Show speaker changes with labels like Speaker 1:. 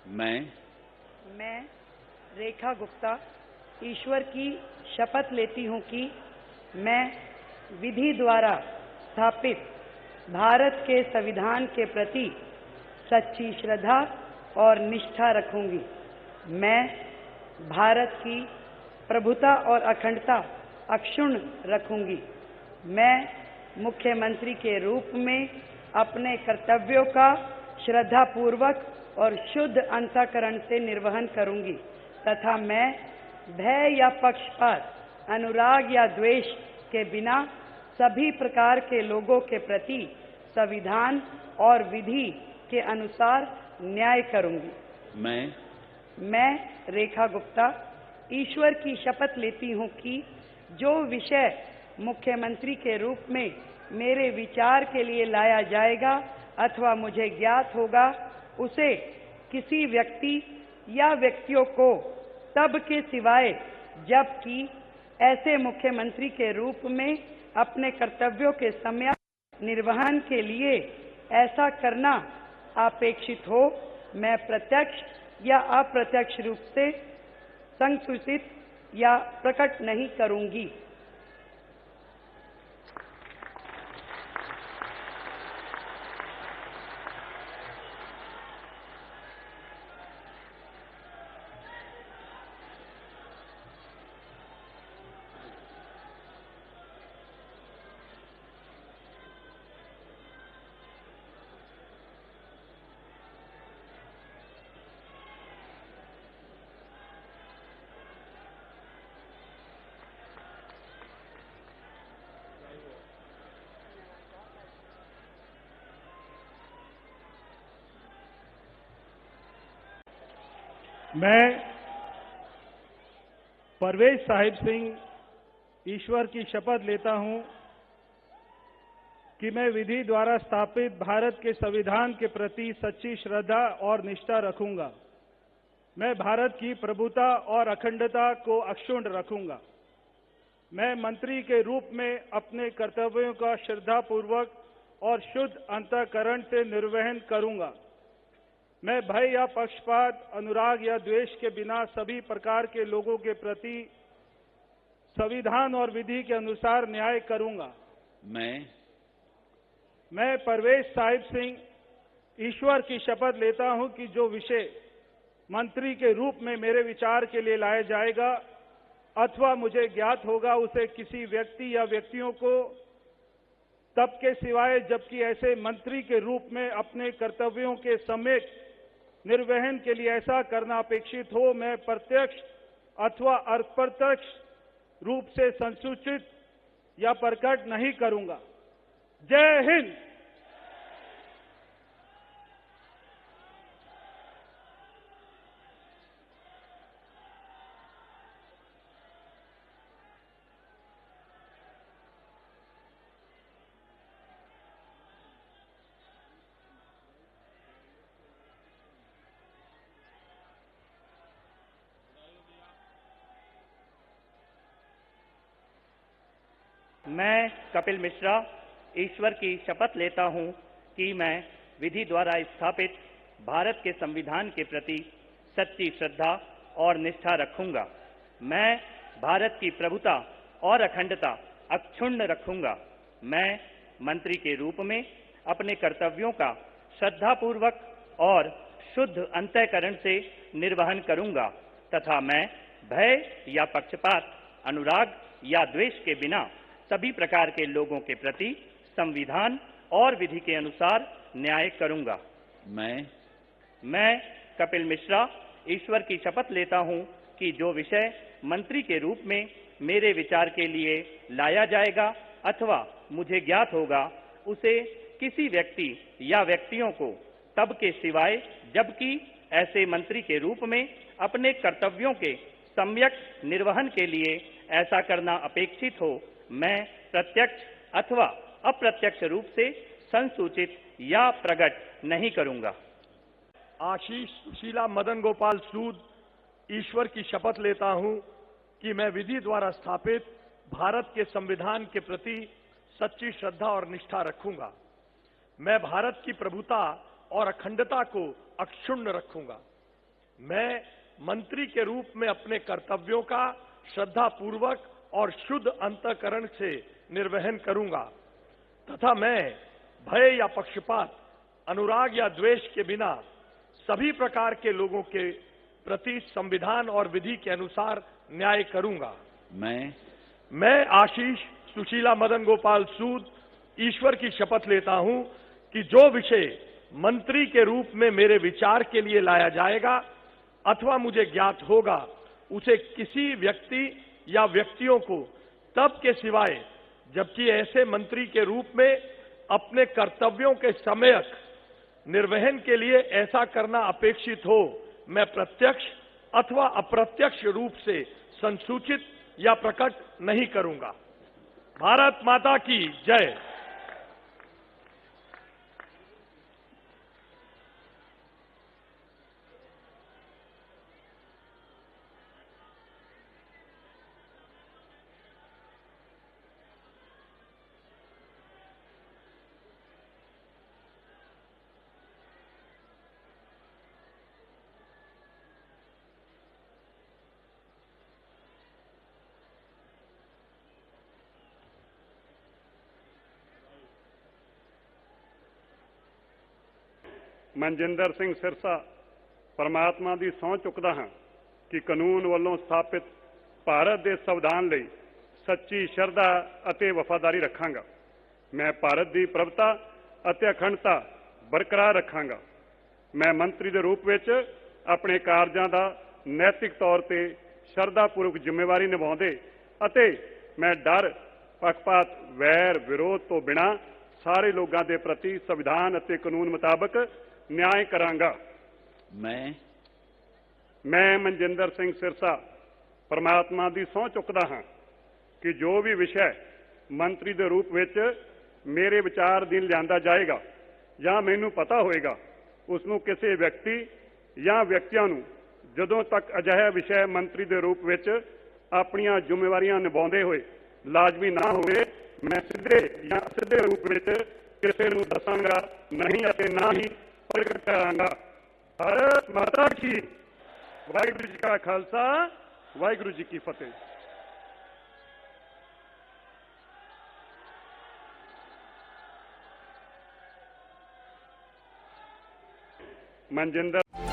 Speaker 1: मैं रेखा गुप्ता ईश्वर की शपथ लेती हूँ कि मैं विधि द्वारा स्थापित भारत के संविधान के प्रति सच्ची श्रद्धा और निष्ठा रखूंगी। मैं भारत की प्रभुता और अखंडता अक्षुण्ण रखूंगी। मैं मुख्यमंत्री के रूप में अपने कर्तव्यों का श्रद्धापूर्वक और शुद्ध अंतःकरण से निर्वहन करूंगी तथा मैं भय या पक्षपात, अनुराग या द्वेष के बिना सभी प्रकार के लोगों के प्रति संविधान और विधि के अनुसार न्याय करूंगी। मैं रेखा गुप्ता ईश्वर की शपथ लेती हूँ कि जो विषय मुख्यमंत्री के रूप में मेरे विचार के लिए लाया जाएगा अथवा मुझे ज्ञात होगा, उसे किसी व्यक्ति या व्यक्तियों को तब के सिवाय जबकि ऐसे मुख्यमंत्री के रूप में अपने कर्तव्यों के सम्यक निर्वहन के लिए ऐसा करना अपेक्षित हो, मैं प्रत्यक्ष या अप्रत्यक्ष रूप से संसूचित या प्रकट नहीं करूंगी।
Speaker 2: मैं परवेज साहिब सिंह ईश्वर की शपथ लेता हूं कि मैं विधि द्वारा स्थापित भारत के संविधान के प्रति सच्ची श्रद्धा और निष्ठा रखूंगा। मैं भारत की प्रभुता और अखंडता को अक्षुण्ण रखूंगा। मैं मंत्री के रूप में अपने कर्तव्यों का श्रद्धापूर्वक और शुद्ध अंतःकरण से निर्वहन करूंगा। मैं भय या पक्षपात, अनुराग या द्वेष के बिना सभी प्रकार के लोगों के प्रति संविधान और विधि के अनुसार न्याय करूंगा। मैं परवेज साहिब सिंह ईश्वर की शपथ लेता हूं कि जो विषय मंत्री के रूप में मेरे विचार के लिए लाया जाएगा अथवा मुझे ज्ञात होगा, उसे किसी व्यक्ति या व्यक्तियों को तब के सिवाय जबकि ऐसे मंत्री के रूप में अपने कर्तव्यों के सम्यक निर्वहन के लिए ऐसा करना अपेक्षित हो, मैं प्रत्यक्ष अथवा अप्रत्यक्ष रूप से संसूचित या प्रकट नहीं करूंगा। जय हिंद।
Speaker 3: मैं कपिल मिश्रा ईश्वर की शपथ लेता हूं कि मैं विधि द्वारा स्थापित भारत के संविधान के प्रति सच्ची श्रद्धा और निष्ठा रखूंगा। मैं भारत की प्रभुता और अखंडता अक्षुण्ण रखूंगा। मैं मंत्री के रूप में अपने कर्तव्यों का श्रद्धापूर्वक और शुद्ध अंतःकरण से निर्वहन करूंगा तथा मैं भय या पक्षपात, अनुराग या द्वेष के बिना सभी प्रकार के लोगों के प्रति संविधान और विधि के अनुसार न्याय करूंगा। मैं कपिल मिश्रा ईश्वर की शपथ लेता हूं कि जो विषय मंत्री के रूप में मेरे विचार के लिए लाया जाएगा अथवा मुझे ज्ञात होगा, उसे किसी व्यक्ति या व्यक्तियों को तब के सिवाय जबकि ऐसे मंत्री के रूप में अपने कर्तव्यों के सम्यक निर्वहन के लिए ऐसा करना अपेक्षित हो, मैं प्रत्यक्ष अथवा अप्रत्यक्ष रूप से संसूचित या प्रकट नहीं करूंगा।
Speaker 4: आशीष सुशीला मदन गोपाल सूद ईश्वर की शपथ लेता हूं कि मैं विधि द्वारा स्थापित भारत के संविधान के प्रति सच्ची श्रद्धा और निष्ठा रखूंगा। मैं भारत की प्रभुता और अखंडता को अक्षुण्ण रखूंगा। मैं मंत्री के रूप में अपने कर्तव्यों का श्रद्धापूर्वक और शुद्ध अंतःकरण से निर्वहन करूंगा तथा मैं भय या पक्षपात, अनुराग या द्वेष के बिना सभी प्रकार के लोगों के प्रति संविधान और विधि के अनुसार न्याय करूंगा। मैं आशीष सुशीला मदन गोपाल सूद ईश्वर की शपथ लेता हूं कि जो विषय मंत्री के रूप में मेरे विचार के लिए लाया जाएगा अथवा मुझे ज्ञात होगा, उसे किसी व्यक्ति या व्यक्तियों को तब के सिवाय जबकि ऐसे मंत्री के रूप में अपने कर्तव्यों के सम्यक निर्वहन के लिए ऐसा करना अपेक्षित हो, मैं प्रत्यक्ष अथवा अप्रत्यक्ष रूप से संसूचित या प्रकट नहीं करूंगा। भारत माता की जय।
Speaker 5: ਮਨਜਿੰਦਰ ਸਿੰਘ ਸਿਰਸਾ ਪਰਮਾਤਮਾ ਦੀ ਸਹੁੰ ਚੁੱਕਦਾ ਹਾਂ ਕਿ ਕਾਨੂੰਨ ਵੱਲੋਂ ਸਥਾਪਿਤ ਭਾਰਤ ਦੇ ਸੰਵਿਧਾਨ ਲਈ ਸੱਚੀ ਸ਼ਰਧਾ ਅਤੇ ਵਫਾਦਾਰੀ ਰੱਖਾਂਗਾ। ਮੈਂ ਭਾਰਤ ਦੀ ਪ੍ਰਭੁਤਾ ਅਤੇ ਅਖੰਡਤਾ ਬਰਕਰਾਰ ਰੱਖਾਂਗਾ। ਮੈਂ ਮੰਤਰੀ ਦੇ ਰੂਪ ਵਿੱਚ ਆਪਣੇ ਕਾਰਜਾਂ ਦਾ ਨੈਤਿਕ ਤੌਰ ਤੇ ਸ਼ਰਧਾਪੂਰਵਕ ਜ਼ਿੰਮੇਵਾਰੀ ਨਿਭਾਉਂਦੇ ਅਤੇ ਮੈਂ ਡਰ, ਪੱਖਪਾਤ, ਵੈਰ, ਵਿਰੋਧ ਤੋਂ ਬਿਨਾਂ ਸਾਰੇ ਲੋਕਾਂ ਦੇ ਪ੍ਰਤੀ ਸੰਵਿਧਾਨ ਅਤੇ ਕਾਨੂੰਨ ਮੁਤਾਬਕ न्याय करांगा। मैं मनजिंदर सिंह सिरसा परमात्मा की सहुं चुकदा हाँ कि जो भी विषय मंत्री के रूप में मेरे विचार अधीन लिया जाएगा या मैनू पता होएगा, उसनूं किसी व्यक्ति या व्यक्तियों नूं जदों तक अजिहा विषय मंत्री के रूप में अपनियां जिम्मेवारियां निभाउंदे होए लाजमी ना होवे, मैं सीधे या असिधे रूप में किसी नूं दसांगा नहीं अते ना ही प्रगट करांगा। भारत माता की। वाहिगुरू जी का खालसा, वाहिगुरू जी की फतेह। मनजिंदर